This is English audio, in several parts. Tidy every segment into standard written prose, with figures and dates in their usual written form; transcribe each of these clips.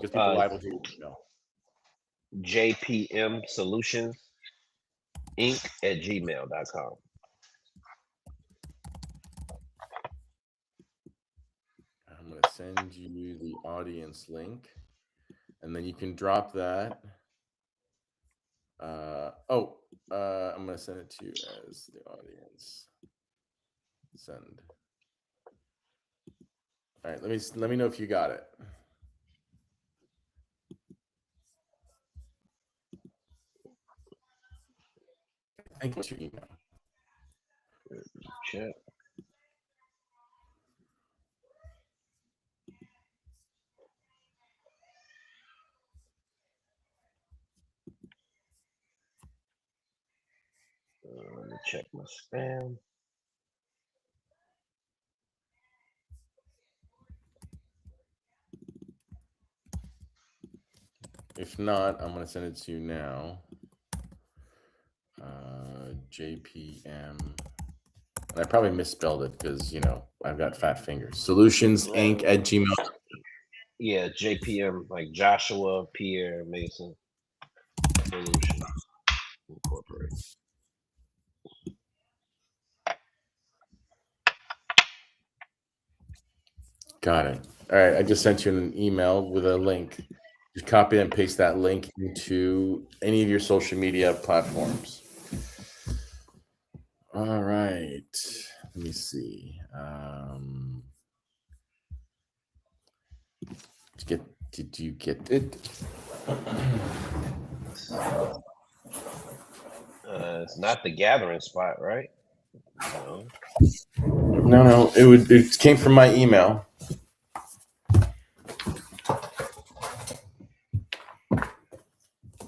because people live will hear your email. JPM Solutions Inc. at gmail.com. I'm going to send you the audience link, and then you can drop that. I'm going to send it to you as the audience. Send. All right, let me know if you got it. I get your email. Check. Let me check my spam. If not, I'm going to send it to you now. JPM. And I probably misspelled it because, I've got fat fingers. Solutions Inc. at Gmail. Yeah, JPM, like Joshua Pierre Mason Solutions Incorporated. Got it. All right, I just sent you an email with a link. Just copy and paste that link into any of your social media platforms. All right. Let me see. Did you get it? It's not the gathering spot, right? No. It came from my email.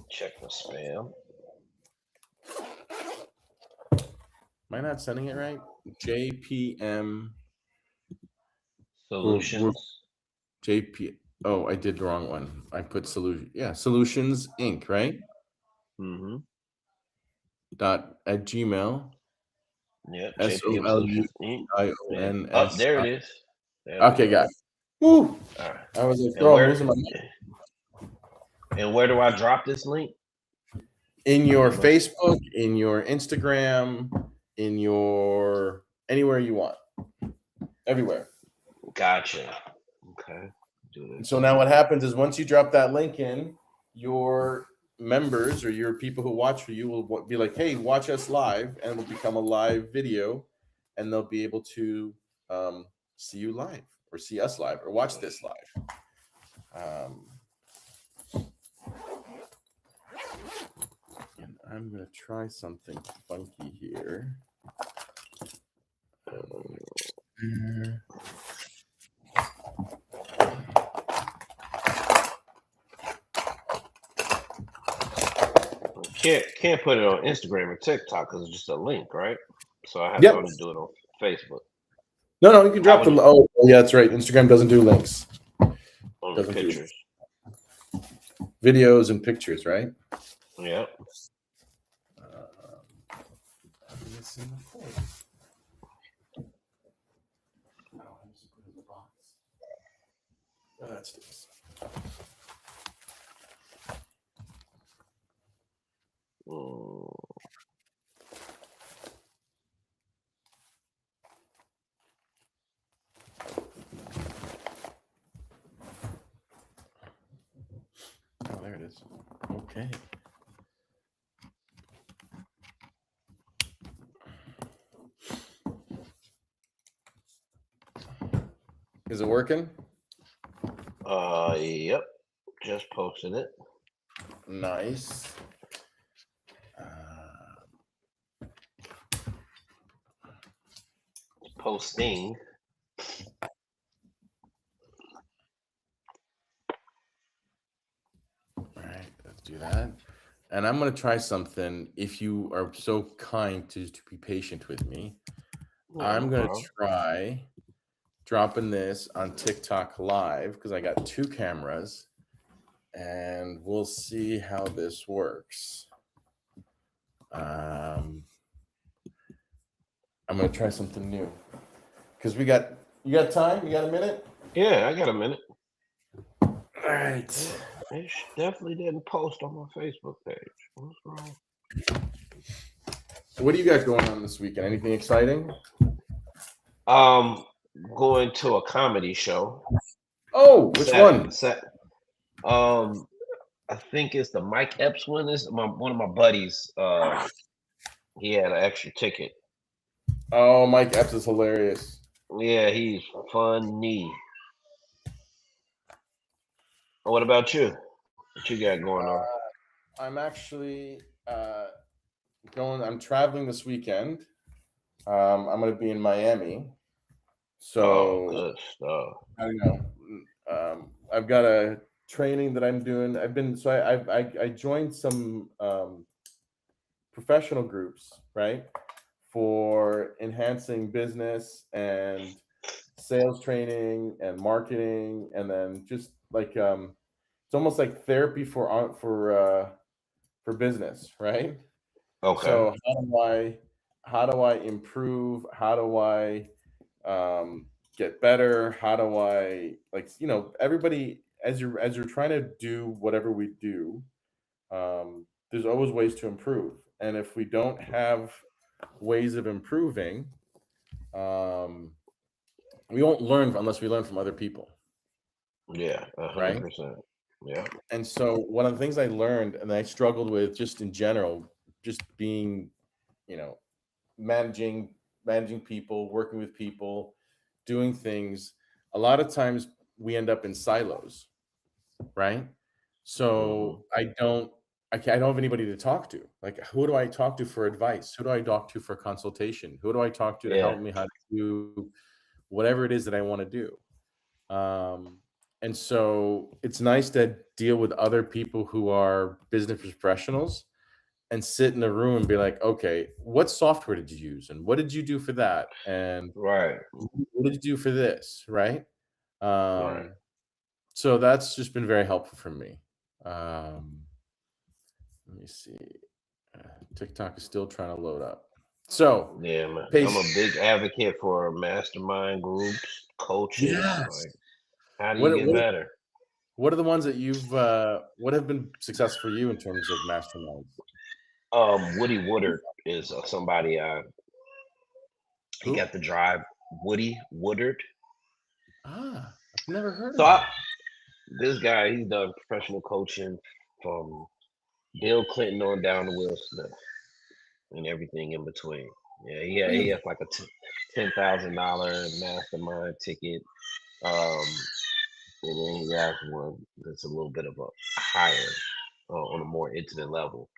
Check the spam. Am I not sending it right? JPM Solutions. JP. Oh, I did the wrong one. I put solution. Yeah, Solutions Inc. Right? Mm-hmm. Dot at Gmail. Yeah. JPM Solutions Inc. IONS. Oh, there it is. Okay, got it. Woo! All right. I was like, I'm losing my mind. And where do I drop this link? In your Facebook, in your Instagram, in your anywhere you want. Everywhere. Gotcha. Okay. So now what happens is once you drop that link in, your members or your people who watch for you will be like, hey, watch us live, and it will become a live video, and they'll be able to see you live or see us live or watch this live. And I'm going to try something funky here. Can't put it on Instagram or TikTok because it's just a link, right? So I have to only do it on Facebook. No, you can drop the. Oh, yeah, that's right. Instagram doesn't do links. Only pictures. Videos and pictures, right? Yeah. That's this. Oh, there it is. Okay. Is it working? Yep. Just posted it. Nice. Posting. All right, let's do that. And I'm going to try something. If you are so kind to be patient with me, I'm going to try dropping this on TikTok live because I got 2 cameras, and we'll see how this works. I'm going to try something new because you got time? You got a minute? Yeah, I got a minute. All right. It definitely didn't post on my Facebook page. What's wrong? What do you got going on this weekend? Anything exciting? Going to a comedy show. Oh, which one? I think it's the Mike Epps one. Is one of my buddies. He had an extra ticket. Oh, Mike Epps is hilarious. Yeah, he's funny. What about you? What you got going on? I'm actually I'm traveling this weekend. I'm going to be in Miami. So good stuff. I don't know. I've got a training that I'm doing. I joined some professional groups, right, for enhancing business and sales training and marketing, and then just like it's almost like therapy for business, right? Okay. So how do I improve? How do I get better? How do I, like, everybody, as you're trying to do whatever we do, there's always ways to improve. And if we don't have ways of improving, we won't learn unless we learn from other people. Yeah, 100%. Yeah. And so one of the things I learned, and I struggled with just in general, just being, managing people, working with people, doing things, a lot of times we end up in silos, right? So I don't have anybody to talk to. Like, who do I talk to for advice? Who do I talk to for consultation? Who do I talk to help me how to do whatever it is that I want to do? And so it's nice to deal with other people who are business professionals and sit in a room and be like, okay, what software did you use? And what did you do for that? And right. What did you do for this? Right. Right. So that's just been very helpful for me. Let me see. TikTok is still trying to load up. So yeah, man. I'm a big advocate for mastermind groups, coaches. Yes. Like, how do you get better? What are the ones that you've what have been successful for you in terms of masterminds? Woody Woodard is somebody he got the drive. Woody Woodard. I've never heard of him. This guy, he's done professional coaching from Bill Clinton on down to Will Smith and everything in between. Yeah, he has like a $10,000 mastermind ticket. And then he has one that's a little bit of a higher, on a more intimate level.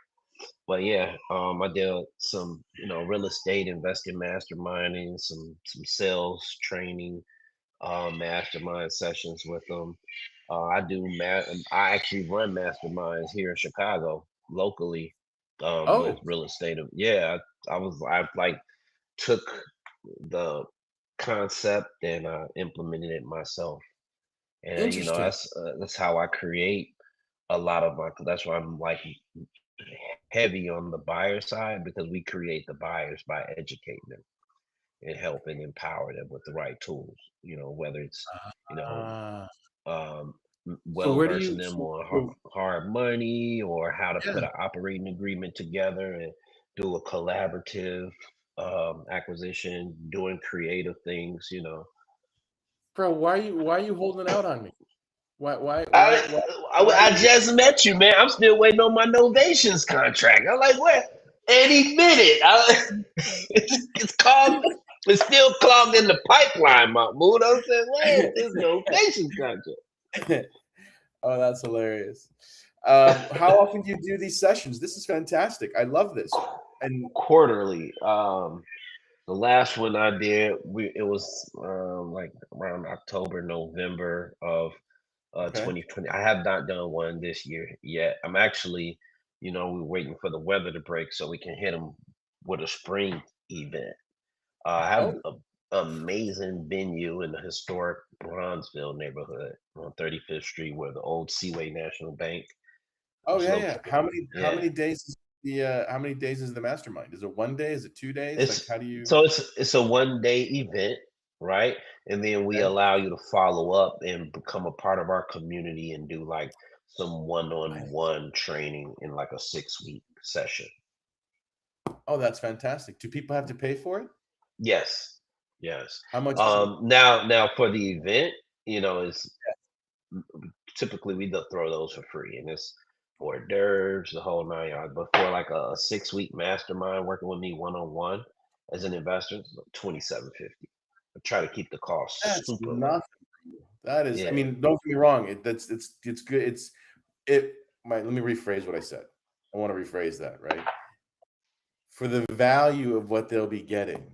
But yeah, I did some, real estate investing masterminding, some sales training, mastermind sessions with them. I actually run masterminds here in Chicago locally, with real estate. I like took the concept and implemented it myself. And that's how I create a lot of my. That's why I'm like heavy on the buyer side, because we create the buyers by educating them and helping empower them with the right tools. Whether it's versing them on hard money, or how to put an operating agreement together and do a collaborative acquisition, doing creative things. Bro, why are you holding out on me? Why? I just met you, man. I'm still waiting on my novations contract. I'm like, what? Any minute. It's called. It's still clogged in the pipeline, Mahmoud. I'm saying, where's this novations contract? Oh, that's hilarious. How often do you do these sessions? This is fantastic. I love this. And quarterly. The last one I did, it was like around October, November of 2020. I have not done one this year yet. I'm actually, we're waiting for the weather to break so we can hit them with a spring event. I have an amazing venue in the historic Bronzeville neighborhood on 35th Street, where the old Seaway National Bank. Oh yeah. How many days is how many days is the mastermind? Is it 1 day? Is it 2 days? Like, how do you? So it's a 1 day event. right? And then we Okay. allow you to follow up and become a part of our community and do like some Nice. one-on-one training in like a 6-week session. Oh, that's fantastic. Do people have to pay for it? Yes. Yes. How much is it? Now for the event, it's typically we do throw those for free, and it's hors d'oeuvres, the whole 9 yards. But for like a 6-week mastermind working with me one on one as an investor, it's like 27.50. I try to keep the cost That's super low. nothing. That is, I Yeah, mean, don't get me wrong. It's good. It. Let me rephrase what I said. I want to rephrase that, right? For the value of what they'll be getting,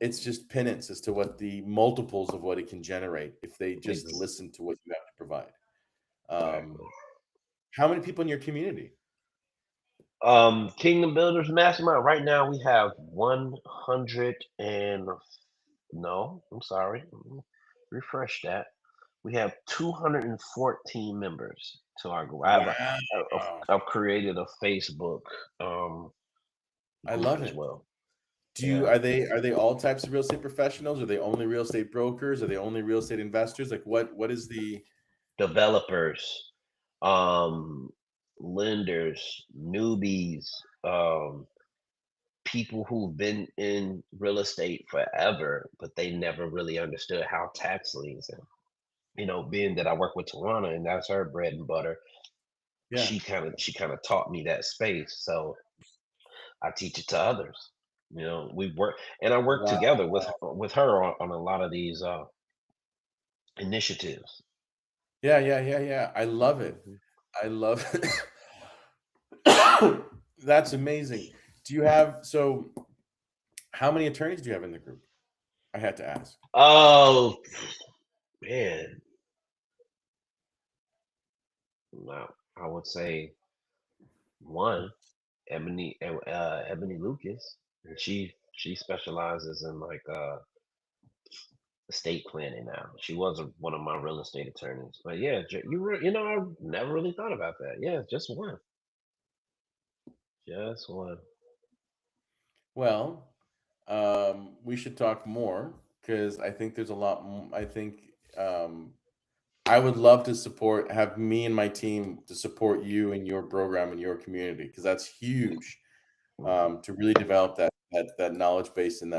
it's just penance as to what the multiples of what it can generate if they just ex- listen to what you have to provide. exactly. How many people in your community? Kingdom Builders Mastermind. Right now we have 100 and no, I'm sorry. Let me refresh that. We have 214 members to our group. Wow. I've created a Facebook um, I group love as it. well. Do you Yeah, are they all types of real estate professionals? Are they only real estate brokers? Are they only real estate investors? Like what is the developers, um, lenders, newbies, um, people who've been in real estate forever, but they never really understood how tax liens and being that I work with Tawana and that's her bread and butter, yeah. she kind of taught me that space. So I teach it to others. We work and I work Wow. together with her on a lot of these initiatives. Yeah, yeah, yeah, yeah. I love it. Mhm. I love That's amazing. Do you have so how many attorneys do you have in the group? I had to ask. Oh man, no, I would say one, Ebony Lucas, and she specializes in like estate planning now. She was one of my real estate attorneys, but yeah, I never really thought about that. Yeah, just one. Well, we should talk more because I think there's a lot. I think I would love to have me and my team to support you and your program and your community because that's huge Mhm. to really develop that knowledge base and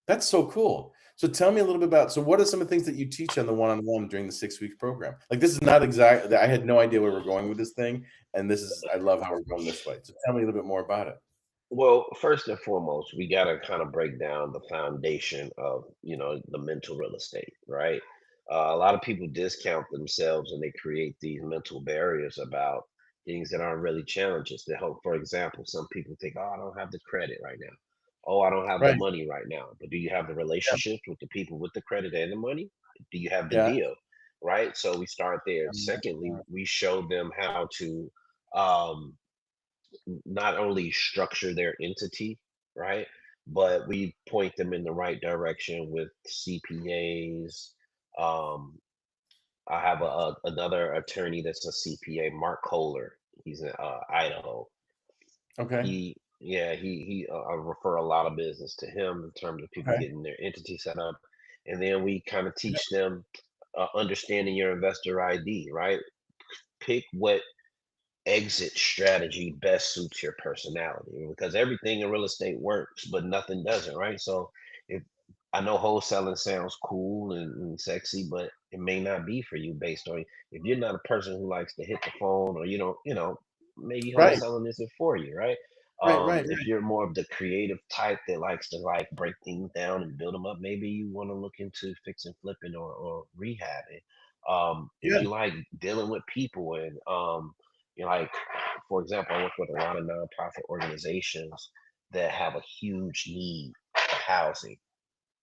that's so cool. So tell me a little bit about so what are some of the things that you teach on the one-on-one during the 6 week program? Like this is not exactly I had no idea where we're going with this thing, and this is I love how we're going this way. So tell me a little bit more about it. Well, first and foremost, we got to kind of break down the foundation of, the mental real estate, right? A lot of people discount themselves and they create these mental barriers about things that aren't really challenges. To help, for example, some people think, oh, I don't have the credit right now. Oh, I don't have the Right. money right now. But do you have the Yeah. relationships with the people with the credit and the money? Do you have the Yeah. deal? Right. So we start there. Secondly, we show them how to um, not only structure their entity, right? But we point them in the right direction with CPAs. Um, I have another attorney that's a CPA, Mark Kohler. He's in Idaho. Okay. I refer a lot of business to him in terms of people Okay. getting their entity set up, and then we kind of Yeah. teach them understanding your investor ID, right? Pick what exit strategy best suits your personality because everything in real estate works, but nothing doesn't, right? So if I know wholesaling sounds cool and sexy, but it may not be for you based on if you're not a person who likes to hit the phone or maybe Right. wholesaling isn't for you, right? Right. Right. If Right. you're more of the creative type that likes to like break things down and build them up, maybe you want to look into fix and flipping or rehabbing. If Yeah. you like dealing with people and like for example, I work with a lot of nonprofit organizations that have a huge need for housing,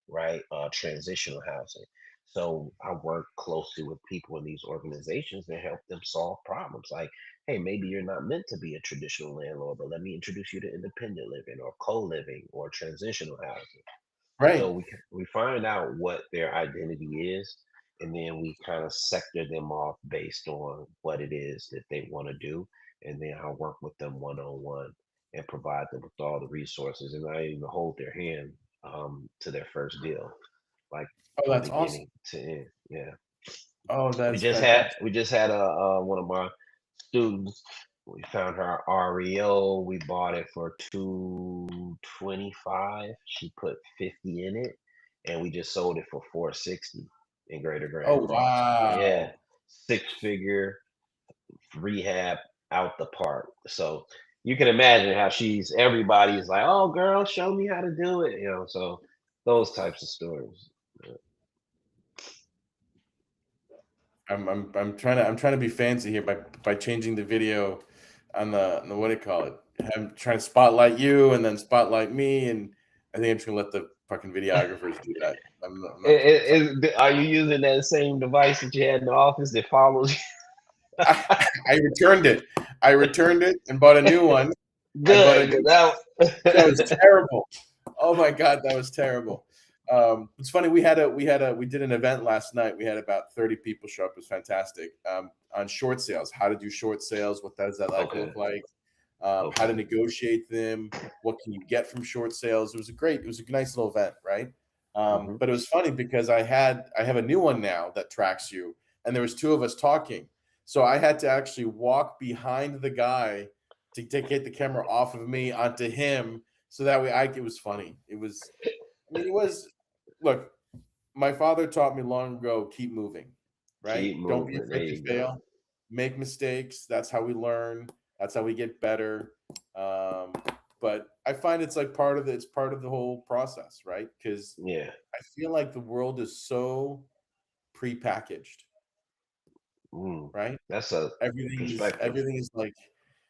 right? Transitional housing. So I work closely with people in these organizations and help them solve problems. Like, hey, maybe you're not meant to be a traditional landlord, but let me introduce you to independent living or co-living or transitional housing. So Right. we find out what their identity is, and then we kind of sector them off based on what it is that they want to do, and then I work with them one on one and provide them with all the resources, and I even hold their hand to their first deal, like Oh, from that's awesome. beginning to end. Yeah. Oh, We that's just had fantastic. we just had a one of my students. We found her REO. We bought it for 225. She put 50 in it, and we just sold it for 460 in Greater Oh, Grand. Yeah, wow. 6-figure rehab out the park. So you can imagine how everybody's like, "Oh, girl, show me how to do it," So those types of stories. Yeah. I'm trying to be fancy here by changing the video on the what do you call it? I'm trying to spotlight you and then spotlight me, and I think I'm just gonna let the fucking videographers do that. I'm not Are you using that same device that you had in the office that follows you? I returned it. I returned it and bought a new one. I bought a Good, 'cause new That was terrible. Oh my god, that was terrible. It's funny. We did an event last night. We had about 30 people show up. It was fantastic. On short sales, how to do short sales. What does that Okay, look like? How to okay. negotiate them. What can you get from short sales? It was a nice little event, right? Mhm. But it was funny because I have a new one now that tracks you, and there was two of us talking. So I had to actually walk behind the guy to get the camera off of me onto him, so that way it was funny. It was, look, my father taught me long ago, keep moving, right? Keep Don't be moving. There afraid to you go. fail, make mistakes. That's how we learn. That's how we get better. But I find it's part of the whole process, right? Because Yeah. I feel like the world is so prepackaged, Mm. right? That's a perspective. Everything is like,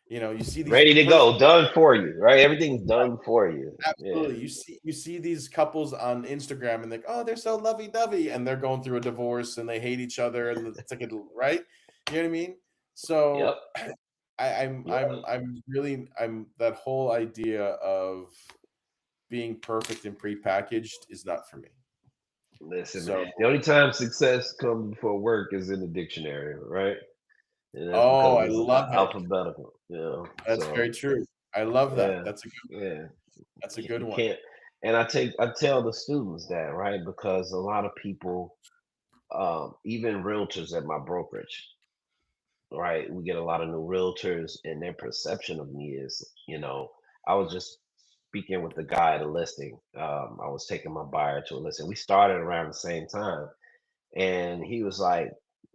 you see these Ready to perfect. go, done for you, right? Everything's done for you. Yeah. Absolutely. You see these couples on Instagram and like, oh, they're so lovey-dovey, and they're going through a divorce and they hate each other, and it's like right? You know what I mean? Yep. So Yep. I'm that whole idea of being perfect and prepackaged is not for me. Listen, So man. The only time success comes before work is in the dictionary, right? And that's oh, because I it's love it. alphabetical. That's very So true. I love that. yeah, yeah. That's a good You one. can't. And I tell the students that, right? Because a lot of people, even realtors at my brokerage, right? We get a lot of new realtors, and their perception of me is, I was just speaking with the guy at a listing. I was taking my buyer to a listing. We started around the same time, and he was like,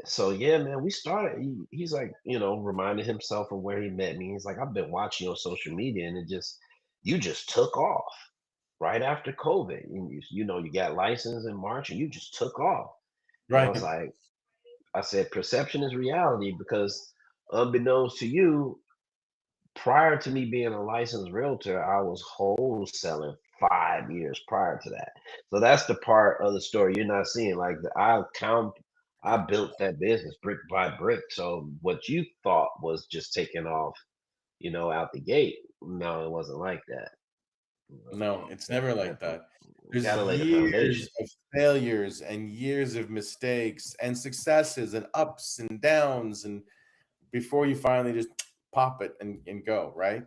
"So yeah, man, we started." He's like, reminding himself of where he met me. He's like, "I've been watching you on social media, and you just took off right after COVID. You got licensed in March, and you just took off." And Right. I said, perception is reality because unbeknownst to you, prior to me being a licensed realtor, I was wholesaling 5 years prior to that. So that's the part of the story you're not seeing. Like I built that business brick by brick. So what you thought was just taking off, out the gate. No, it wasn't like that. No, it's never You like have to that. There's gotta lay the years foundation. of failures and years of mistakes and successes and ups and downs, and before you finally just pop it and go, right?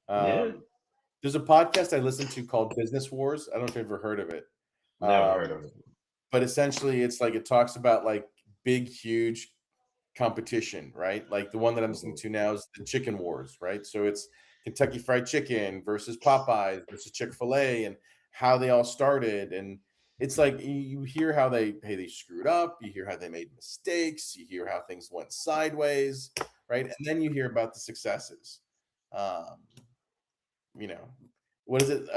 Yeah, Um, there's a podcast I listen to called Business Wars. I don't know if you've ever heard of it. never heard of Um, it. but essentially it's like it talks about like big, huge competition, right? Like the one that I'm listening Mhm. to now is the Chicken Wars, right? So it's Kentucky Fried Chicken versus Popeyes versus Chick-fil-A and how they all started. And it's like you hear how they screwed up, you hear how they made mistakes, you hear how things went sideways, right? And then you hear about the successes. Um, you know, what is it?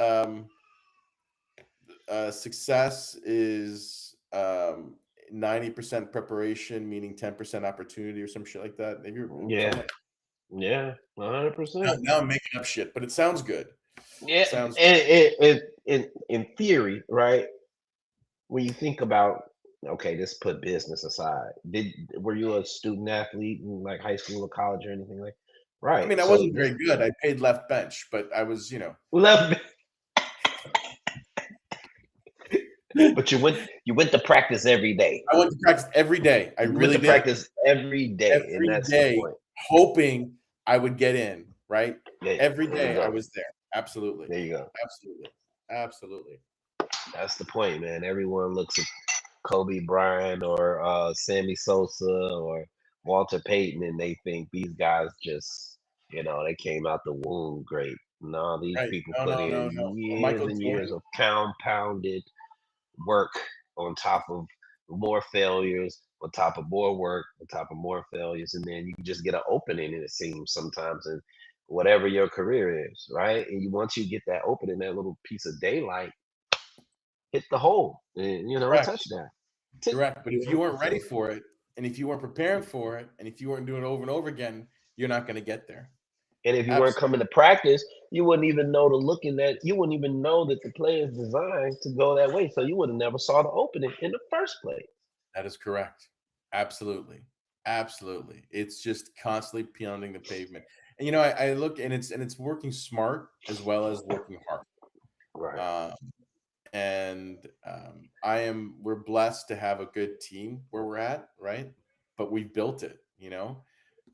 Success is 90% preparation, meaning 10% opportunity or some shit like that. Maybe Yeah, something like yeah, now, 100%. now I'm making up shit, but it sounds good. Yeah, Sounds and in theory, right? When you think about, okay, let's put business aside. Were you a student athlete in like high school or college or anything like? I Right. mean, I So wasn't very good. I paid left bench, but I was, left, but you went to practice every day. I went to practice every day. I You went really to did. practice every day, and Every that's the day, point. hoping I would get in, right? There, Every there you day I go. was there. Absolutely. There you go. Absolutely. Absolutely. That's the point, man. Everyone looks at Kobe Bryant or Sammy Sosa or Walter Payton, and they think these guys just, they came out the womb great. No, these Right. people No, put no, no, in no. years Michael and years Jordan. of compounded work on top of more failures, on top of more work, on top of more failures, and then you just get an opening. And it seems sometimes in whatever your career is, right? And once you get that opening, that little piece of daylight, hit the hole, and Correct. touchdown. Correct. But if you weren't ready So, for it, and if you weren't preparing for it, and if you weren't doing it over and over again, you're not going to get there. and if you weren't Absolutely. coming to practice, you wouldn't even know to look in that. You wouldn't even know that the play is designed to go that way. So you would have never saw the opening in the first place. That is correct. Absolutely. Absolutely. It's just constantly pounding the pavement. And I look, and it's working smart as well as working hard. Right. Um, and we're blessed to have a good team where we're at, right? But we've built it,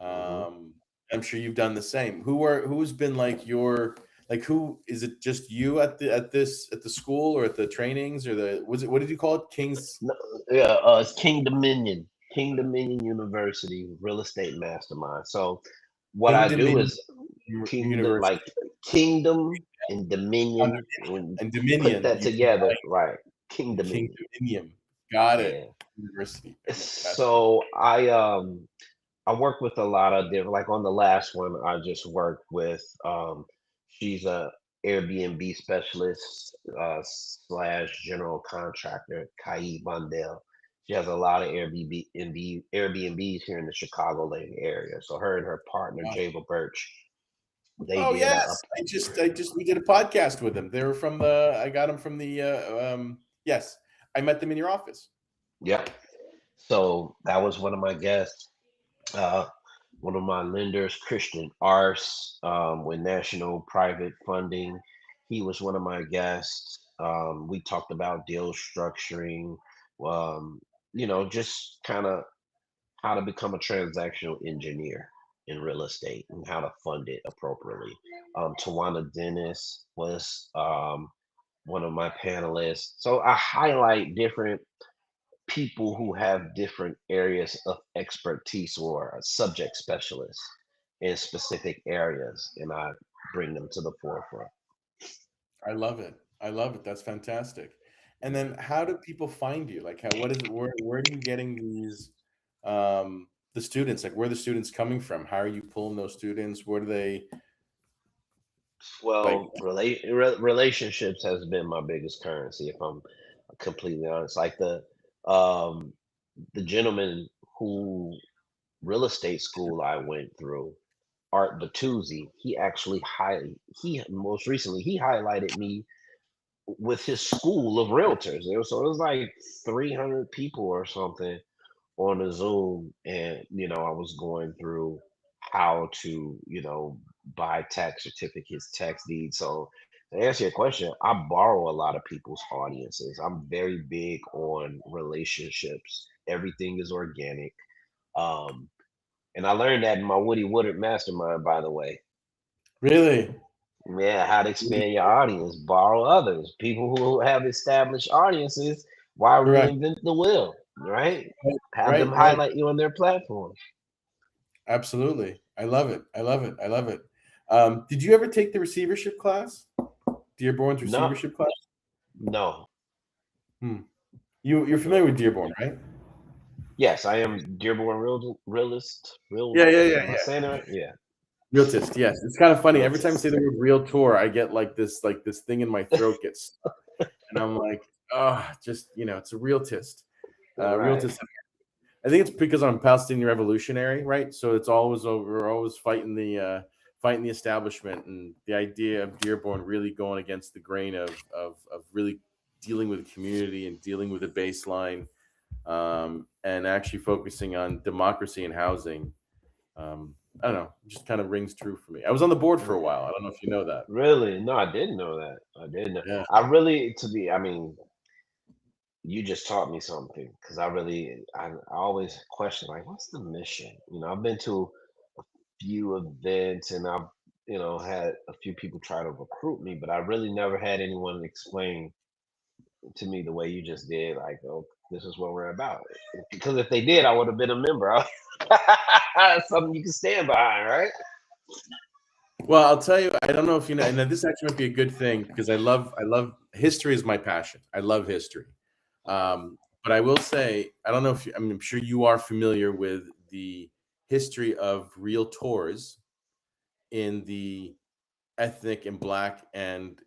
Hmm. um I'm sure you've done the same. Who's been like your, like, who is it, just you at the school or at the trainings, or what did you call it, King's? No, yeah, it's King Dominion, King Dominion University Real Estate Mastermind. So what King I do Dominion is kingdom, like University. kingdom and Under- dominion. When and you put Dominion, that you combine together, right? King King Dominion. Dominion. Got it. Yeah. University. That's So I work with a lot of different, like on the last one, I just worked with, she's a Airbnb specialist, slash general contractor, Kai Bondell. She has a lot of Airbnbs here in the Chicagoland area. So her and her partner, awesome. Java Birch, they Oh did yes, we did a podcast with them. They were from the I got them from the yes, I met them in your office. yep. So that was one of my guests. Uh, One of my lenders, Christian Ars, with National Private Funding. He was one of my guests. We talked about deal structuring, um, just kind of how to become a transactional engineer in real estate and how to fund it appropriately. Tawana Dennis was one of my panelists. So I highlight different people who have different areas of expertise or a subject specialist in specific areas, and I bring them to the forefront. I love it. I love it. That's fantastic. And then how do people find you? Like, how what is it, where are you getting these the students? Like, where are the students coming from? How are you pulling those students? What are they like? Well, relationships has been my biggest currency, if I'm completely honest. Like um, the gentleman who real estate school I went through, Art Batuzzi, he most recently he highlighted me with his school of realtors. So it was like 300 people or something on a Zoom, and I was going through how to, buy tax certificates, tax deeds. So to answer your question, I borrow a lot of people's audiences. I'm very big on relationships. Everything is organic. Um, and I learned that in my Woody Woodard mastermind, by the way. Really? Yeah, how to expand your audience, borrow others, people who have established audiences. Why Correct. reinvent the wheel, right? Right, Have them right, right. highlight you on their platform. Absolutely. I love it. I love it. I love it. Did you ever take the receivership class? Dearborn's No, receivership class? no. Hmm. You're No. familiar with Dearborn, right? Yes, I am Dearborn realist. Yeah, yeah, yeah, Am I yeah. saying it right? Yeah, Realtist, yes. It's kind of funny. Every time I say realtist. the word realtor, I get like this thing in my throat gets stuck. And I'm like, oh, just it's a realtist. Right. Realtist. I think it's because I'm Palestinian revolutionary, right? So it's always over. We're always fighting the establishment, and the idea of Dearborn really going against the grain of really dealing with the community and dealing with the baseline, and actually focusing on democracy and housing. I don't know, just kind of rings true for me. I was on the board for a while. I don't know if you know that. Really? No, I didn't know that. I didn't know. Yeah. I really, I mean, you just taught me something because I always question, like, what's the mission? I've been to few events, and I've, had a few people try to recruit me, but I really never had anyone explain to me the way you just did. Like, oh, this is what we're about. Because if they did, I would have been a member. Something you can stand behind, right? Well, I'll tell you, I don't know if you know, and then this actually might be a good thing because I love history is my passion. I love history. But I will say, I don't know if you, I'm sure you are familiar with the history of realtors in the ethnic and black and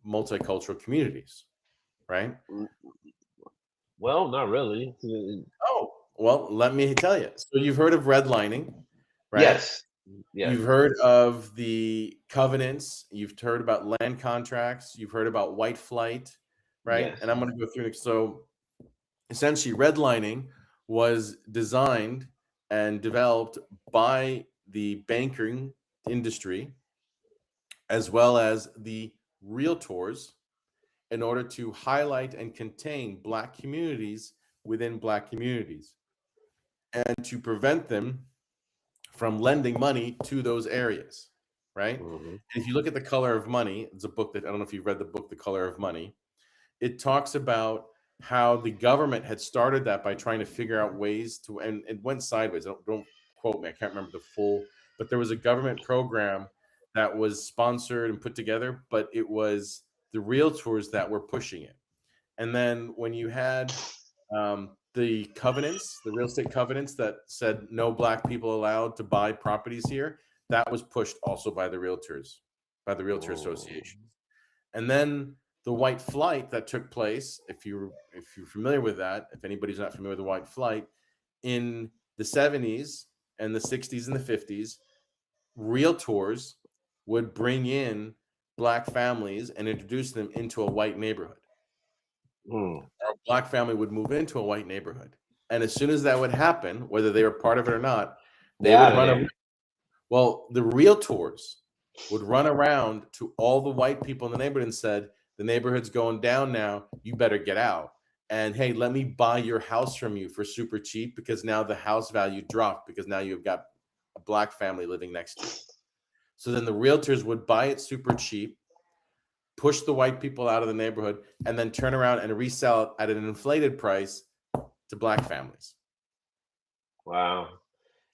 multicultural communities, right? Mm, well, not really. Oh, well, let me tell you. So you've heard of redlining, right? Yes, yes, You've heard of the covenants. You've heard about land contracts. You've heard about white flight, right? yes. And I'm going to go through it. So essentially, redlining was designed and developed by the banking industry as well as the realtors in order to highlight and contain black communities within black communities and to prevent them from lending money to those areas, right? Hmm. And if you look at The Color of Money, it's a book that I don't know if you've read the book The Color of Money. It talks about how the government had started that by trying to figure out ways to, and it went sideways. Don't quote me, I can't remember the full, but there was a government program that was sponsored and put together, but it was the realtors that were pushing it. And then when you had the covenants, the real estate covenants that said no black people allowed to buy properties here, that was pushed also by the realtors, by the realtor association. And then the white flight that took place, if you're familiar with that, if anybody's not familiar with the white flight, in the 70s and the 60s and the 50s, realtors would bring in black families and introduce them into a white neighborhood. Mm. A black family would move into a white neighborhood. And as soon as that would happen, whether they were part of it or not, They they would out of run there. a well, the realtors would run around to all the white people in the neighborhood and said, the neighborhood's going down now. You better get out. And hey, let me buy your house from you for super cheap because now the house value dropped because now you've got a black family living next to you. So then the realtors would buy it super cheap, push the white people out of the neighborhood, and then turn around and resell it at an inflated price to black families. Wow.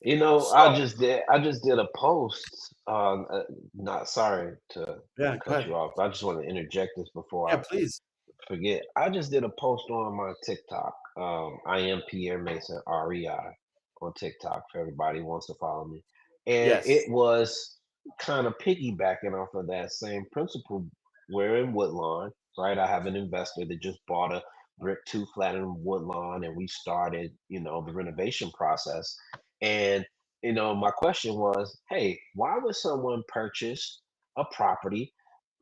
You know, So I just did a post. Not sorry to yeah, go cut you ahead. off. I just want to interject this before I Yeah, please. forget. I just did a post on my TikTok. I am Pierre Mason, REI, on TikTok for everybody who wants to follow me. And it Yes. was kind of piggybacking off of that same principle. We're in Woodlawn, right? I have an investor that just bought a brick two flat in Woodlawn, and we started, the renovation process. And, my question was, hey, why would someone purchase a property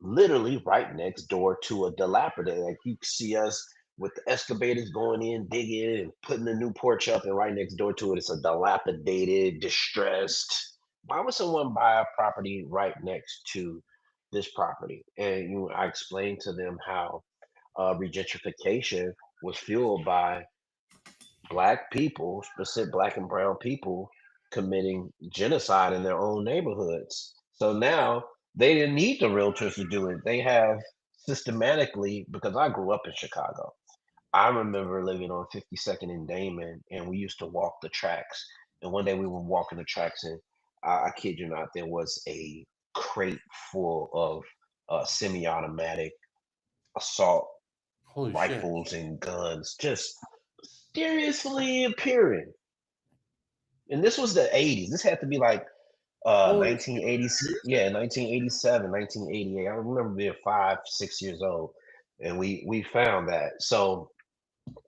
literally right next door to a dilapidated? Like, you see us with the excavators going in, digging and putting the new porch up, and right next door to it, it's a dilapidated, distressed. Why would someone buy a property right next to this property? And I explained to them how regentrification was fueled by black people, specific black and brown people, committing genocide in their own neighborhoods. So now they didn't need the realtors to do it. They have systematically, because I grew up in Chicago. I remember living on 52nd and Damon, and we used to walk the tracks. And one day we were walking the tracks, and I kid you not, there was a crate full of semi-automatic assault Holy shit. rifles and guns, just mysteriously appearing. And this was the 80s. This had to be like Holy shit. 1980s, yeah, 1987, 1988. I remember being 5, 6 years old, and we found that. So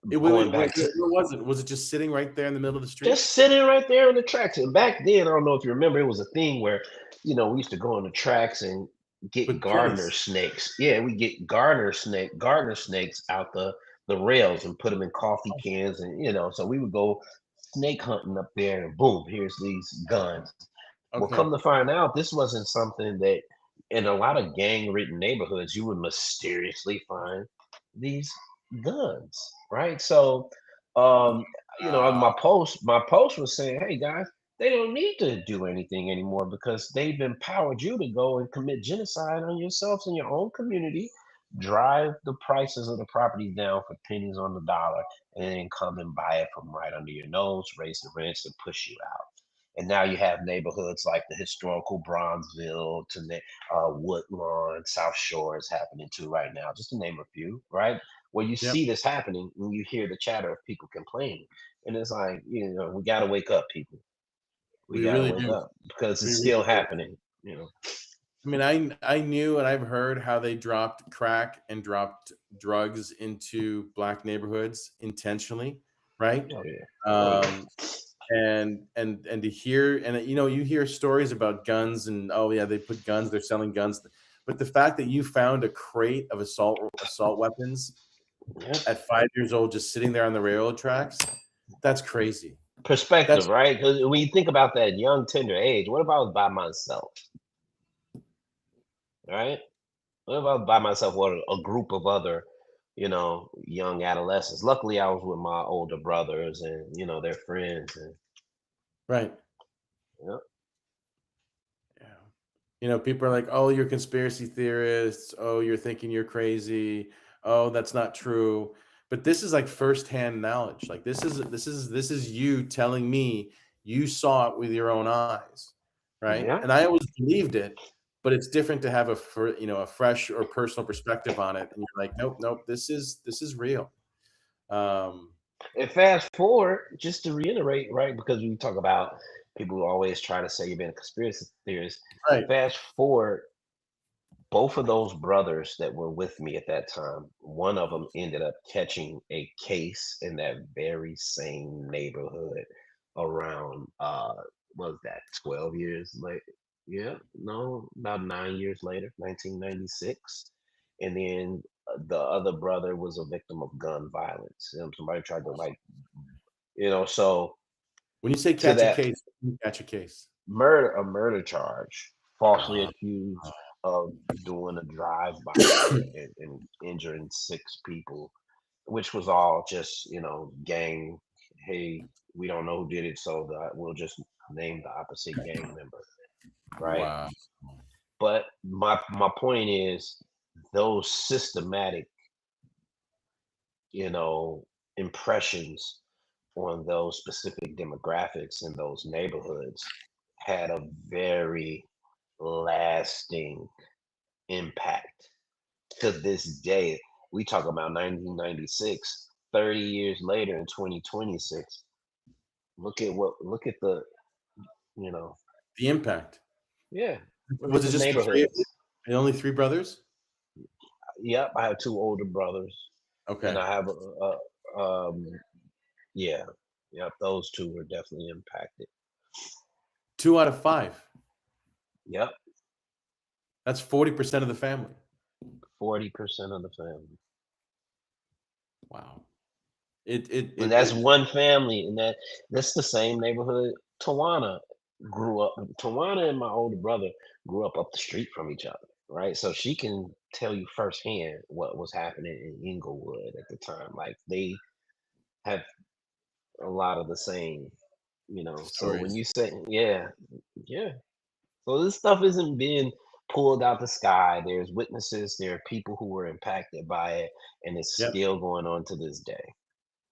going back to Where was it? Was it just sitting right there in the middle of the street? just sitting right there in the tracks. And back then, I don't know if you remember, it was a thing where, we used to go on the tracks and get With gardener pulleys. snakes. Yeah, we get gardener snakes out the rails and put them in coffee cans, and so we would go snake hunting up there, and boom, here's these guns. Well, come Okay. to find out, this wasn't something that in a lot of gang-ridden neighborhoods you would mysteriously find these guns, right? So, um, my post was saying, "Hey guys, they don't need to do anything anymore because they've empowered you to go and commit genocide on yourselves in your own community drive the prices of the properties down for pennies on the dollar, and then come and buy it from right under your nose, raise the rents, and push you out. And now you have neighborhoods like the historical Bronzeville to Woodlawn, South Shore is happening too right now, just to name a few, right? Where you Yep. see this happening and you hear the chatter of people complaining. And it's like, we got to wake up, people. We We got to really wake do. up because We it's really still do. happening. I mean, I knew and I've heard how they dropped crack and dropped drugs into black neighborhoods intentionally, right? Oh, yeah. Oh, yeah. Um, and to hear, and you hear stories about guns and, oh yeah, they put guns, they're selling guns, but the fact that you found a crate of assault weapons Yeah. at 5 years old just sitting there on the railroad tracks, that's crazy. Perspective, That's right? Because when you think about that young, tender age, what if I was by myself, right? What if I was by myself or a group of other, young adolescents? Luckily, I was with my older brothers and, their friends. And, right. yeah, Yeah. People are like, oh, you're conspiracy theorists. Oh, you're thinking you're crazy. Oh, that's not true. But this is like firsthand knowledge. Like this is you telling me you saw it with your own eyes, right? yeah. And I always believed it, but it's different to have a fresh or personal perspective on it. And you're like, nope, nope, this is real. Um, And fast forward, just to reiterate, right? Because we talk about people who always try to say you've been a conspiracy theorist. right, Fast forward, both of those brothers that were with me at that time, one of them ended up catching a case in that very same neighborhood around what was that, 12 years later? Yeah, no, about 9 years later, 1996. And then the other brother was a victim of gun violence. Somebody tried to so when you say to catch a that case, you catch a case. a murder charge, falsely Uh, accused of doing a drive-by and injuring 6 people, which was all just, gang. Hey, we don't know who did it, so we'll just name the opposite gang member, right? wow. But my point is those systematic, you know, impressions on those specific demographics in those neighborhoods had a very lasting impact to this day. We talk about 1996, 30 years later in 2026. Look at the, you know, The impact. yeah, look at Was it the just the three of you? neighborhoods. And only three brothers? Yep, I have 2 older brothers, and Okay. I have yeah, yep, those 2 were definitely impacted. 2 out of 5. Yep, That's 40% of the family. 40% of the family. Wow. It it And it that's it one family, and that's the same neighborhood Tawana grew up. Tawana and my older brother grew up the street from each other, right? So she can tell you firsthand what was happening in Inglewood at the time. Like they have a lot of the same, So when stories. you say, yeah, yeah. So this stuff isn't being pulled out the sky. There's witnesses. There are people who were impacted by it, and it's Yep. still going on to this day.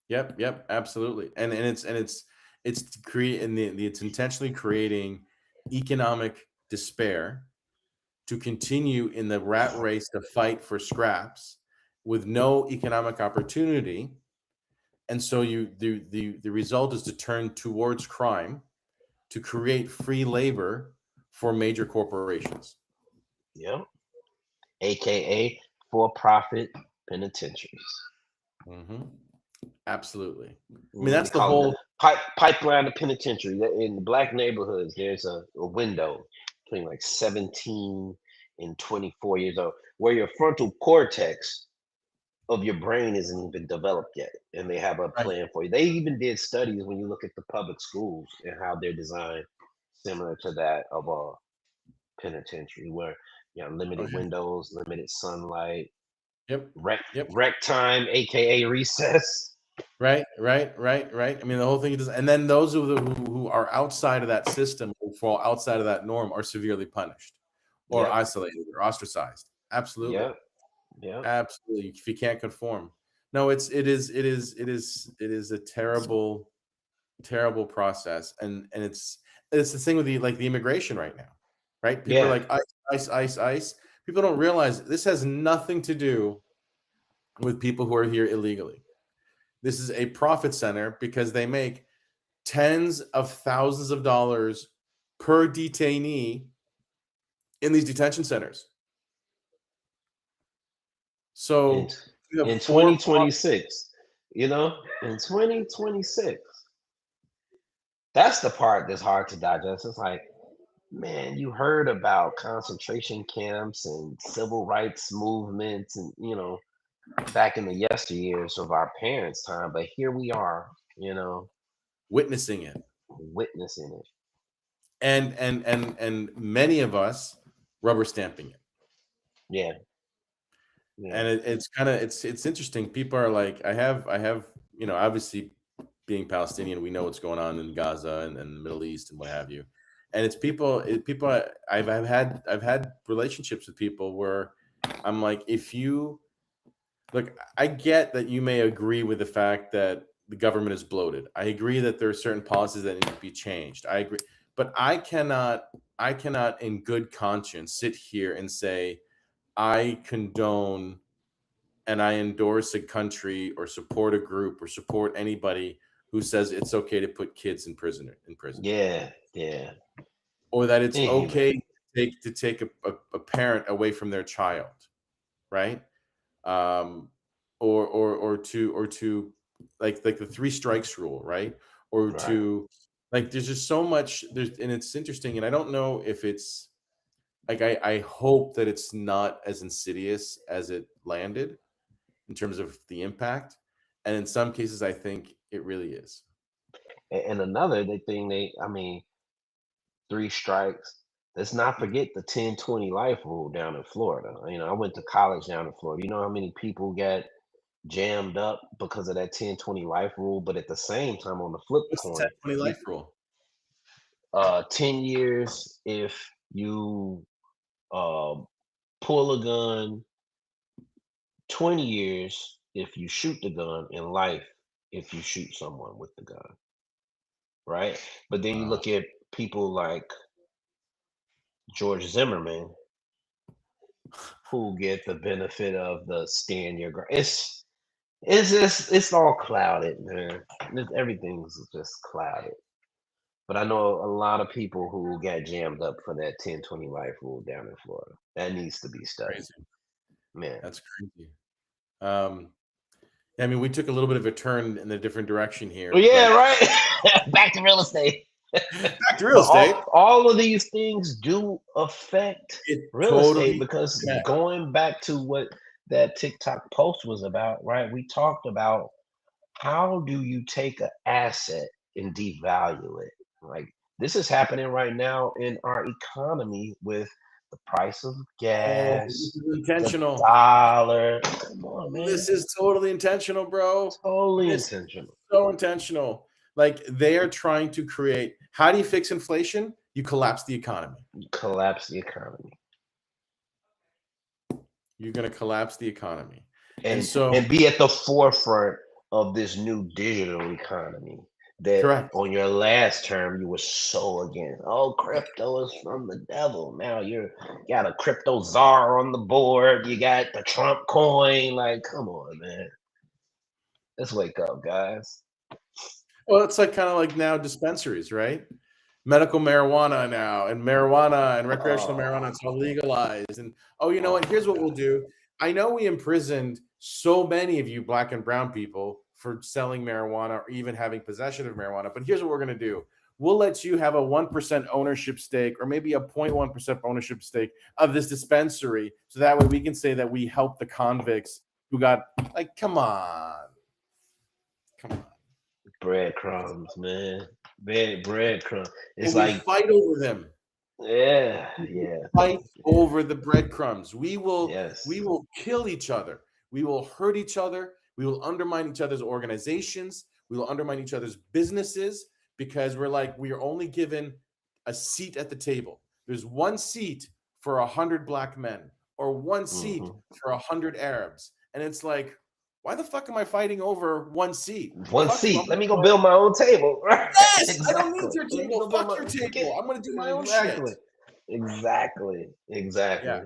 Yep, yep, absolutely. And it's to create and it's intentionally creating economic despair to continue in the rat race to fight for scraps with no economic opportunity. And so the result is to turn towards crime to create free labor for major corporations. Yep. AKA for-profit penitentiaries. Hmm. Absolutely. I mean, They that's the call it the whole. pipeline to penitentiary. In the black neighborhoods, there's a window between like 17 and 24 years old where your frontal cortex of your brain isn't even developed yet, and they have a Right. plan for you. They even did studies when you look at the public schools and how they're designed similar to that of a penitentiary, where Oh limited yeah. windows, limited sunlight, Yep. rec Yep. rec time, aka recess. Right. Right. Right. Right. I mean, the whole thing is, and then those who are outside of that system, who fall outside of that norm, are severely punished, or Yep, isolated, or ostracized. Absolutely. yep. Yep. Absolutely. If you can't conform. No, it is a terrible, terrible process. And it's the thing with the immigration right now, right? People are Yeah. like ice, ice, ice, ice. People don't realize this has nothing to do with people who are here illegally. This is a profit center because they make tens of thousands of dollars per detainee in these detention centers. In So you have in four. 2026, in 2026. That's the part that's hard to digest. It's like, man, you heard about concentration camps and civil rights movements and, back in the yesteryears of our parents' time, but here we are, Witnessing it. witnessing it. And many of us rubber stamping it. Yeah, yeah, And it's interesting. People are like, I have obviously, being Palestinian, we know what's going on in Gaza and the Middle East and what have you. And it's people I've had relationships with people where I'm like, if you look, I get that you may agree with the fact that the government is bloated. I agree that there are certain policies that need to be changed. I agree, but I cannot in good conscience sit here and say I condone and I endorse a country or support a group or support anybody who says it's okay to put kids in prison, yeah, yeah. or that it's okay Inhumane. to take a parent away from their child, right? um, or to like the three strikes rule, right? Or Right. to like there's just so much there's and it's interesting, and I don't know if it's like I hope that it's not as insidious as it landed in terms of the impact, and in some cases I think it really is. And another thing I mean, three strikes. Let's not forget the 10-20 life rule down in Florida. I went to college down in Florida. You know how many people got jammed up because of that 10-20 life rule? But at the same time, on the flip What's the coin, 10-20 you life rule? 10 years if you uh, pull a gun, 20 years if you shoot the gun, and life if you shoot someone with the gun, right? But then you Wow. look at people like George Zimmerman who get the benefit of the stand your ground. It's all clouded, man. Everything's just clouded. But I know a lot of people who got jammed up for that 10-20 life rule down in Florida. That needs to be studied, Crazy. man. That's crazy. um I mean, we took a little bit of a turn in a different direction Well, here, yeah, but right. Back to real estate. back to real But estate. all of these things do affect It real estate totally because connects. going back to what that TikTok post was about, right? We talked about how do you take an asset and devalue it? Like this is happening right now in our economy with the price of Oh, this gas, is the intentional. dollar. Come on, man. This is totally intentional, bro. Totally This is intentional. so intentional. Like they are trying to create. How do you fix inflation? You collapse the economy. Collapse the economy. You're going to collapse the economy. And and so, and be at the forefront of this new digital economy that correct. on your last term you were so against. Oh, crypto is from the devil. Now you got a crypto czar on the board. You got the Trump coin. Like, come on, man. Let's wake up, guys. Well, it's like kind of like now dispensaries, right? Medical marijuana now, and marijuana and recreational marijuana, Oh, it's all legalized. And oh, you know oh what? my Here's what we'll God. do. I know we imprisoned so many of you black and brown people for selling marijuana or even having possession of marijuana, but here's what we're going to do. We'll let you have a 1% ownership stake or maybe a 0.1% ownership stake of this dispensary. So that way we can say that we helped the convicts who got, like, come on. Come on. Breadcrumbs, man. Breadcrumbs. It's And we like, fight over them. yeah, We will yeah, fight over the breadcrumbs. We will we yes. will kill each other. We will hurt each other. We will undermine each other's organizations. We will undermine each other's businesses because we're like we are only given a seat at the table. There's one seat for 100 black men. or one seat Hmm. for 100 Arabs. And it's like, why the fuck am I fighting over one seat? One Fuck you. I'm seat. Let gonna me go fight. build my own table. Right. Yes, I don't need Exactly. your Let me table. go build Fuck my your get table. I'm gonna do my own shit. exactly. Exactly. Yeah.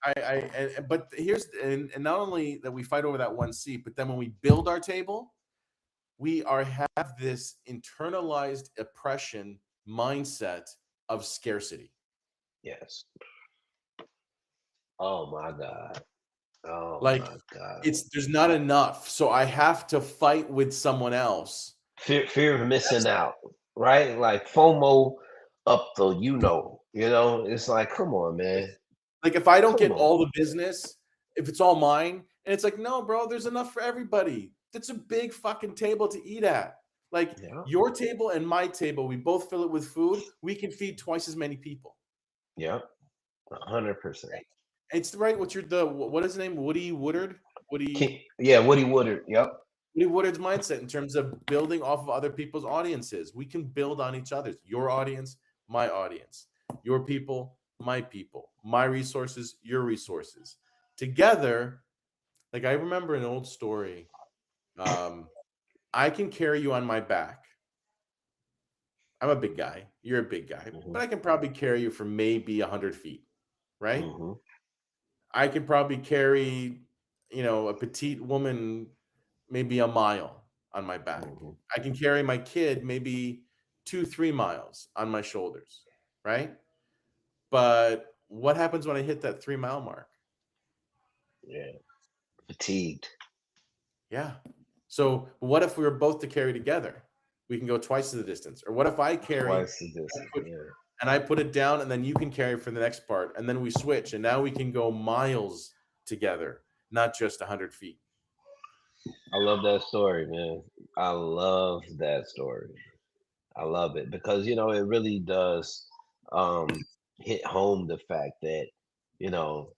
Exactly. But here's and not only that we fight over that one seat, but then when we build our table, we are have this internalized oppression mindset of scarcity. Yes. Oh my God. Oh Like my God. it's there's not enough, so I have to fight with someone else. Fear of missing That's out, right? Like FOMO up the it's like, come on, man. like if I don't Come get on. all the business, if it's all mine, and it's like, no, bro, there's enough for everybody. That's a big fucking table to eat at. Like Yeah. your table and my table, we both fill it with food. We can feed twice as many people. Yep. 100%. It's right. What's your the what is his name? Woody Woodard. Woody Yeah, Woody Woodard. Yep. Woody Woodard's mindset in terms of building off of other people's audiences. We can build on each other's. Your audience, my audience. Your people, my people. My resources, your resources. Together, like I remember an old story. Um, I can carry you on my back. I'm a big guy. You're a big guy, Hmm. but I can probably carry you for maybe 100 feet, right? Hmm. I could probably carry, a petite woman maybe a mile on my back. Hmm. I can carry my kid maybe 2, 3 miles on my shoulders, right? But what happens when I hit that 3 mile mark? Yeah. Fatigued. Yeah. So what if we were both to carry together? We can go twice the distance. Or what if I carry Twice the distance. Yeah. and I put it down and then you can carry for the next part and then we switch and now we can go miles together, not just 100 feet. I love that story, man. I love that story. I love it because it really does um hit home the fact that you know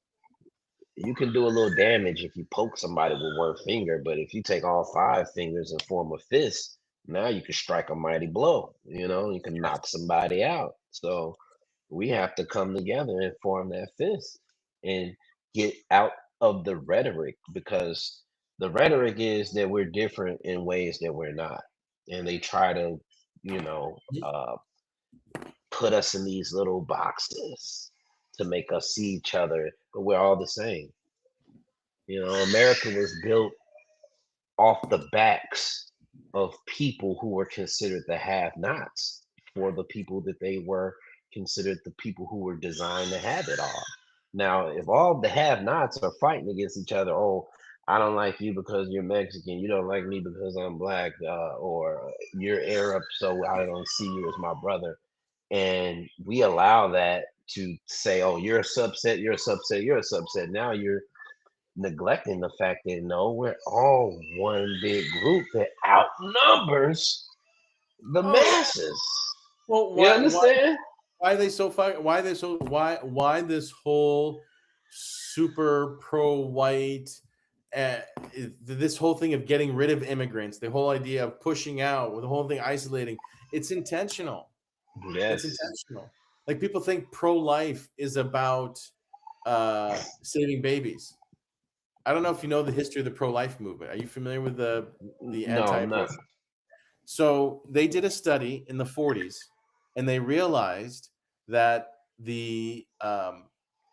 you can do a little damage if you poke somebody with one finger, but if you take all five fingers and form a fist, now you can strike a mighty blow. You can knock somebody out. So we have to come together and form that fist and get out of the rhetoric, because the rhetoric is that we're different in ways that we're not, and they try to you know uh, put us in these little boxes to make us see each other, but we're all the same. America was built off the backs of people who were considered the have-nots for the people that they were considered the people who were designed to have it all. Now, if all the have-nots are fighting against each other, oh, I don't like you because you're Mexican, you don't like me because I'm black, or you're Arab, so I don't see you as my brother, and we allow that to say, oh, you're a subset, you're a subset, you're a subset. Now you're neglecting the fact that no, we're all one big group that outnumbers the Oh, masses. well, You why understand? why are they so why are they so why this whole super pro white uh, this whole thing of getting rid of immigrants, the whole idea of pushing out, the whole thing isolating, it's intentional. It's Yes. intentional. Like people think pro life is about saving babies. I don't know if you know the history of the pro life movement. Are you familiar with the No, I'm not. anti-abortion? So they did a study in the 40s, and they realized that the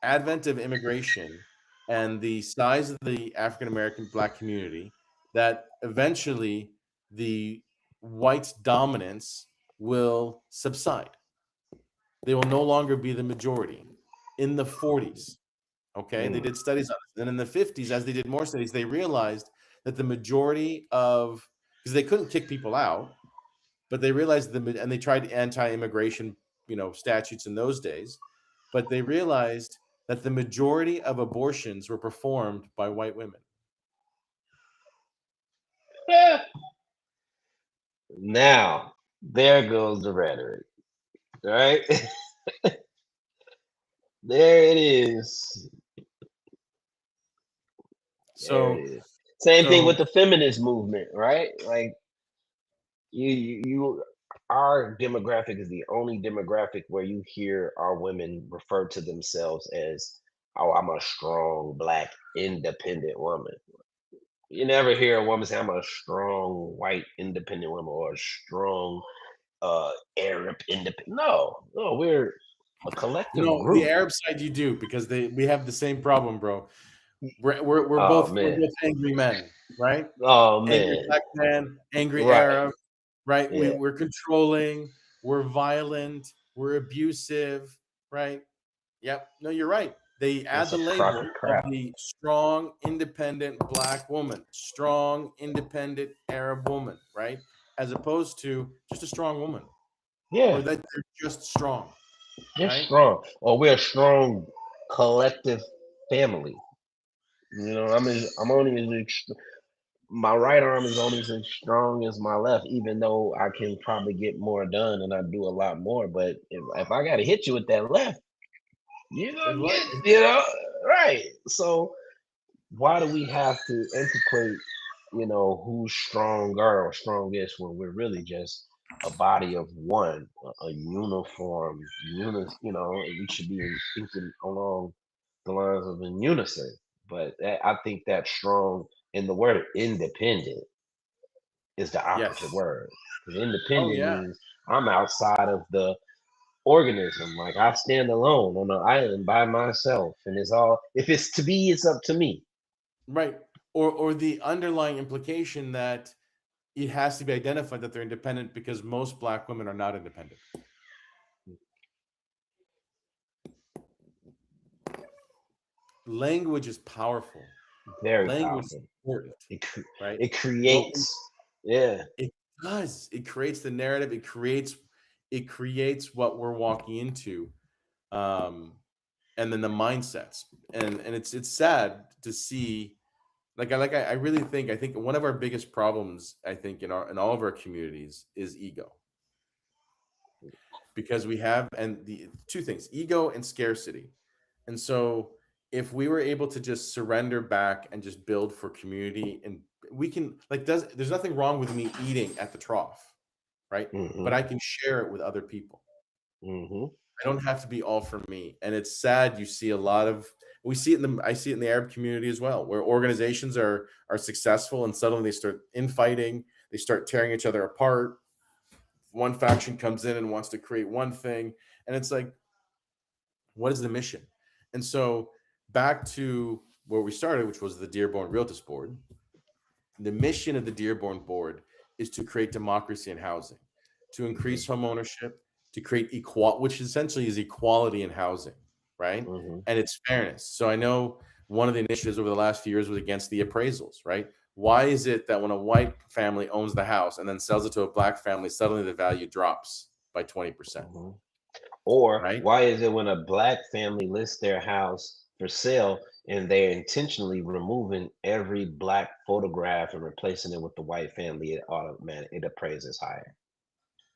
advent of immigration and the size of the African American Black community, that eventually the white dominance will subside. They will no longer be the majority in the 40s. Okay, they Mm, did studies on this. And in the 50s, as they did more studies, they realized that the majority of because they couldn't kick people out, but they realized and they tried anti-immigration, statutes in those days, but they realized that the majority of abortions were performed by white women. yeah. Now, there goes the rhetoric, right? There it is. There it So, is. Same thing with so the feminist movement, right? Like our demographic is the only demographic where you hear our women refer to themselves as oh, I'm a strong black independent woman. You never hear a woman say, I'm a strong white independent woman or a strong Arab independent. No, no, we're a collective No, the group. Arab side you do because we have the same problem, bro. We're Oh both man. angry men, right? Oh Angry man. black man, angry Right. Arab, right? Yeah. We're controlling, we're violent, we're abusive, right? Yep. No, you're right. They add That's the a crock label of of crap. the strong, independent black woman, strong, independent Arab woman, right? As opposed to just a strong woman, or Yeah. that they're just strong, They're right? strong. Or we're a strong collective family. You know, I'm only my right arm is only as strong as my left, even though I can probably get more done and I do a lot more. But if I got to hit you with that left, you're Good gonna luck. get, you know, right. So why do we have to integrate, who's stronger or strongest when we're really just a body of one, a uniform, we should be thinking along the lines of in unison. But I think that strong in the word independent is the opposite Yes. word. Because Oh independent yeah. means I'm outside of the organism. Like I stand alone on an island by myself, and it's all. If it's to be, it's up to me. Right. Or the underlying implication that it has to be identified that they're independent because most black women are not independent. Language is powerful. Very Language is powerful. important, It cre- right? it What we creates, yeah. It does. It creates the narrative. It creates what we're walking into, um, and then the mindsets. And it's sad to see. I really think one of our biggest problems in all of our communities is ego, because we have and the two things, ego and scarcity. And so if we were able to just surrender back and just build for community, and we can there's nothing wrong with me eating at the trough, right? But Hmm. I can share it with other people. Hmm. I don't have to be all for me. And it's sad you see a lot of we see it in the I see it in the Arab community as well, where organizations are successful and suddenly they start infighting, they start tearing each other apart. One faction comes in and wants to create one thing, and it's like, what is the mission? And so back to where we started, which was the Dearborn Realtors Board. The mission of the Dearborn Board is to create democracy in housing, to increase home ownership, to create equal, which essentially is equality in housing, right? Hmm. And it's fairness. So I know one of the initiatives over the last few years was against the appraisals, right? Why is it that when a white family owns the house and then sells it to a black family, suddenly the value drops by 20%, Hmm. Or right? why is it when a black family lists their house for sale and they're intentionally removing every black photograph and replacing it with the white family, it appraises higher?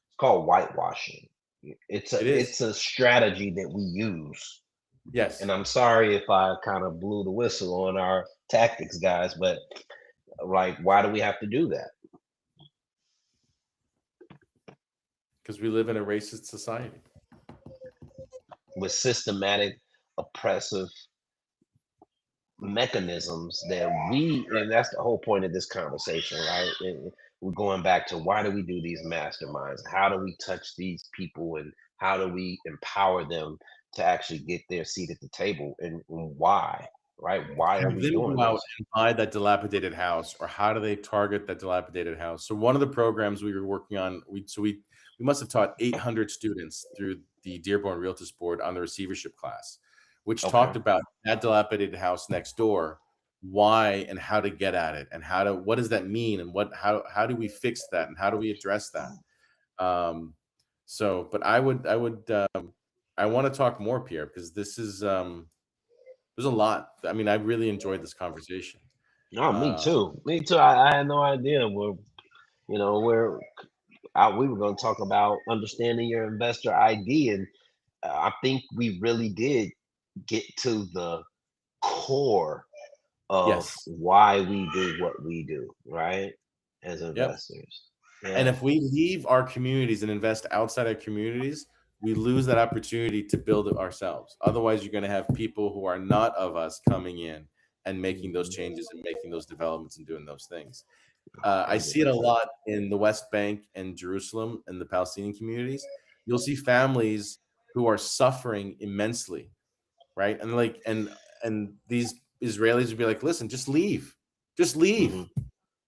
It's called whitewashing. It's a It is. it's a strategy that we use. And Yes, I'm sorry if I kind of blew the whistle on our tactics, guys, but like, why do we have to do that? because we live in a racist society. With systematic, oppressive mechanisms that and that's the whole point of this conversation, right? And we're going back to why do we do these masterminds? How do we touch these people and how do we empower them to actually get their seat at the table and why, right? Why are Have we them doing go out this? and buy that dilapidated house, or how do they target that dilapidated house? So one of the programs we were working on, we must have taught 800 students through the Dearborn Realtors Board on the receivership class, which talked Okay. about that dilapidated house next door, why and how to get at it, and what does that mean, and how do we fix that, and how do we address that? Um, but I want to talk more, Pierre, because this is there's a lot. I mean, I really enjoyed this conversation. No, me Uh, too. Me too. I had no idea where we were going to talk about understanding your investor ID, and I think we really did get to the core of yes. why we do what we do, right? As Yep. investors. And Yeah. if we leave our communities and invest outside our communities, we lose that opportunity to build it ourselves. Otherwise, you're going to have people who are not of us coming in and making those changes and making those developments and doing those things. I see it a 100%. lot in the West Bank and Jerusalem and the Palestinian communities. You'll see families who are suffering immensely, right? And and these Israelis would be like, "Listen, just leave, just leave,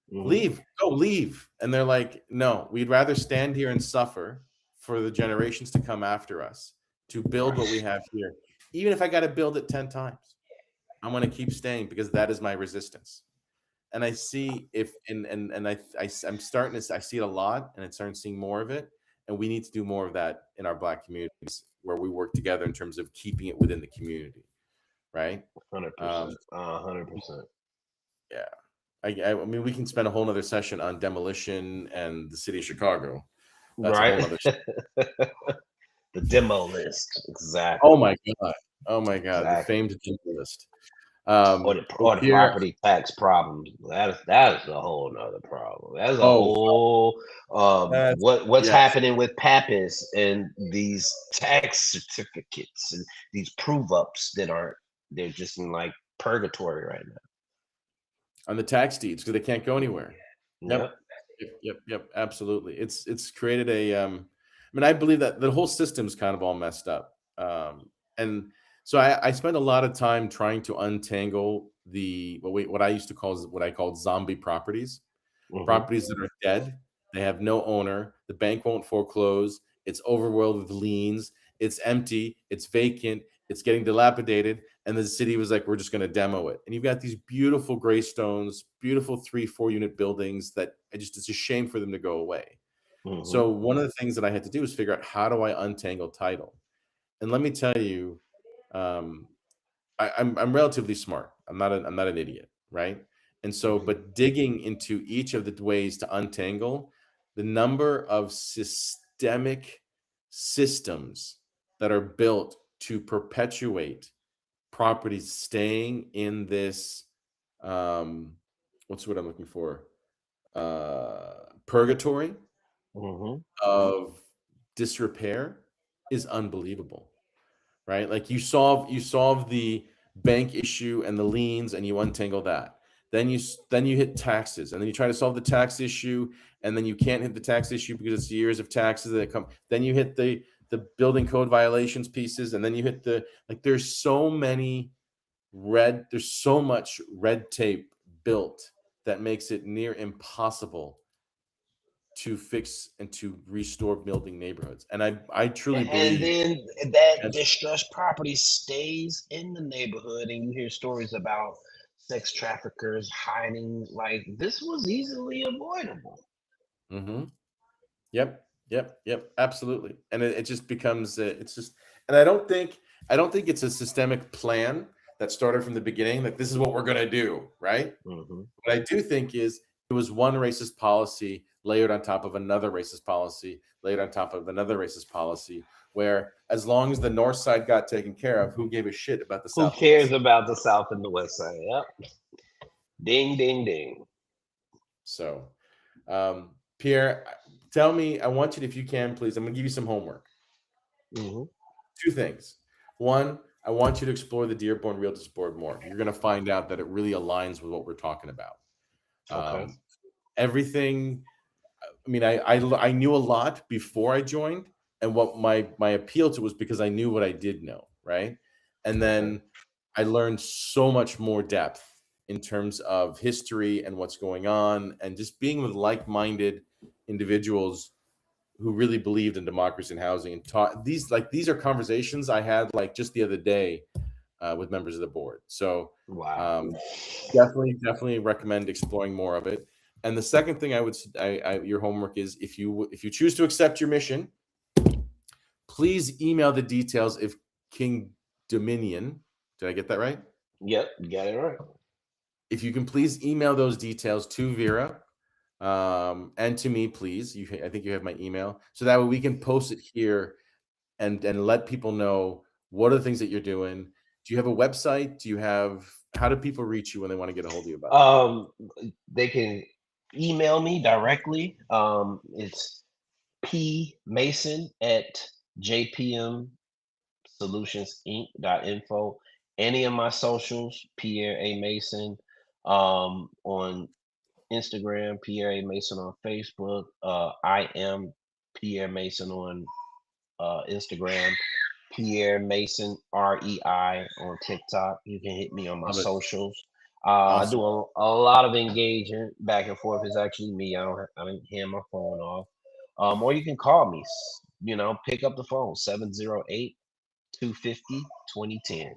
leave, go leave." And they're like, "No, we'd rather stand here and suffer for the generations to come after us to build what we have here, even if I got to build it 10 times. I'm going to keep staying because that is my resistance." And I see if I'm starting to I see it a lot, and I'm starting seeing more of it, and we need to do more of that in our Black communities where we work together in terms of keeping it within the community, right? 100%. 100%. Yeah, I mean we can spend a whole nother session on demolition and the city of Chicago. That's a whole Right. other. The demo list. Oh Exactly. my god! Oh my god! The Exactly. famed list. Well, Or the Pierre. property tax problems. That is a whole nother problem. That's a Oh, whole that's what's yes. happening with Pappas and these tax certificates and these prove ups that aren't they're just in like purgatory right now. On the tax deeds because they can't go anywhere. Yep. Yep. Yep. Absolutely. It's created a. I mean, I believe that the whole system's kind of all messed up. And so I spent a lot of time trying to untangle what I used to call what I called zombie properties, Hmm. properties that are dead. They have no owner. The bank won't foreclose. It's overwhelmed with liens. It's empty. It's vacant. It's getting dilapidated. And the city was like, we're just going to demo it. And you've got these beautiful graystones, beautiful 3, 4 unit buildings that it's a shame for them to go away. Hmm. So one of the things that I had to do is figure out how do I untangle title. And let me tell you, um, I'm relatively smart. I'm not an idiot, right? And so, Hmm. but digging into each of the ways to untangle the number of systemic systems that are built to perpetuate properties staying in this um what's what I'm looking for? Purgatory Hmm. of disrepair is unbelievable, right? Like you solve the bank issue and the liens, and you untangle that. Then you hit taxes, and then you try to solve the tax issue, and then you can't hit the tax issue because it's years of taxes that come. Then you hit the building code violations pieces, and then you hit the like. There's so much red tape built that makes it near impossible to fix and to restore building neighborhoods. And I truly And believe. then that distressed property stays in the neighborhood, and you hear stories about sex traffickers hiding. Like this was easily avoidable. Mhm. Yep. Absolutely. And it just becomes it's just and I don't think it's a systemic plan that started from the beginning. Like this is what we're gonna do, right? Hmm. What I do think is it was one racist policy layered on top of another racist policy, layered on top of another racist policy, where as long as the north side got taken care of, who gave a shit about the Who south and west cares side? about the South and the West Side? Yep. Ding, ding, ding. So, Pierre, tell me, I want you to, if you can, please, I'm gonna give you some homework. Hmm. Two things. One, I want you to explore the Dearborn Realtors Board more. You're going to find out that it really aligns with what we're talking about. Okay. Um, everything. I mean, I knew a lot before I joined, and what my appeal to was because I knew what I did know, right? And Okay. then I learned so much more depth in terms of history and what's going on, and just being with like-minded individuals who really believed in democracy and housing and taught these are conversations I had like just the other day with members of the board. So Wow. um, definitely recommend exploring more of it. And the second thing your homework is if you choose to accept your mission, please email the details if King Dominion. Did I get that right? Yep. You got it right. If you can please email those details to Vera and to me, please. I think you have my email, so that way we can post it here and let people know what are the things that you're doing. Do you have a website? How do people reach you when they want to get a hold of you about that? Um, they can email me directly. It's pmason at jpmsolutionsinc.info. Any of my socials, Pierre A. Mason, on Instagram, Pierre A. Mason on Facebook. I am Pierre Mason on Instagram, Pierre Mason REI on TikTok. You can hit me on my Love it. socials. I Awesome. do a lot of engagement back and forth. It's actually me. I don't hand my phone off. Or you can call me. Pick up the phone 708 250 2010.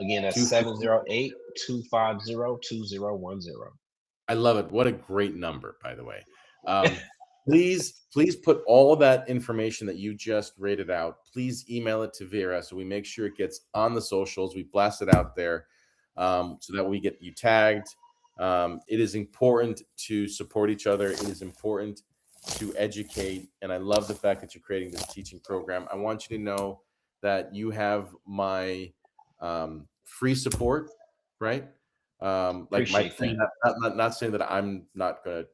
Again, that's 250. 708 250 2010. I love it. What a great number, by the way. Please put all that information that you just rated out. Please email it to Vera so we make sure it gets on the socials. We blast it out there so that we get you tagged. It is important to support each other. It is important to educate. And I love the fact that you're creating this teaching program. I want you to know that you have my free support, right? Like my Appreciate free, that. not saying that I'm not gonna.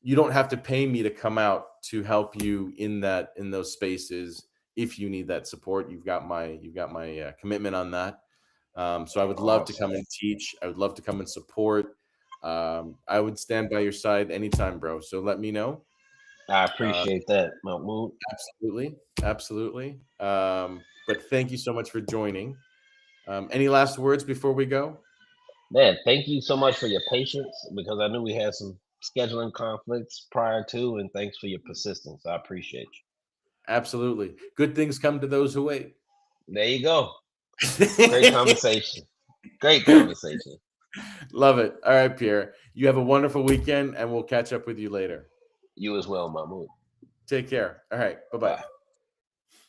You don't have to pay me to come out to help you in those spaces. If you need that support, you've got my commitment on that. So I would love to Awesome. come and teach. I would love to come and support. I would stand by your side anytime, bro. So let me know. I Uh, appreciate that, Mahmoud. absolutely, absolutely. But thank you so much for joining. Any last words before we go? Man, thank you so much for your patience because I knew we had some scheduling conflicts prior to, and thanks for your persistence. I appreciate you. Absolutely. Good things come to those who wait. There you go. Great conversation. Great conversation. Love it. All right, Pierre. You have a wonderful weekend, and we'll catch up with you later. You as well, Mahmoud. Take care. All right. Bye bye. Bye.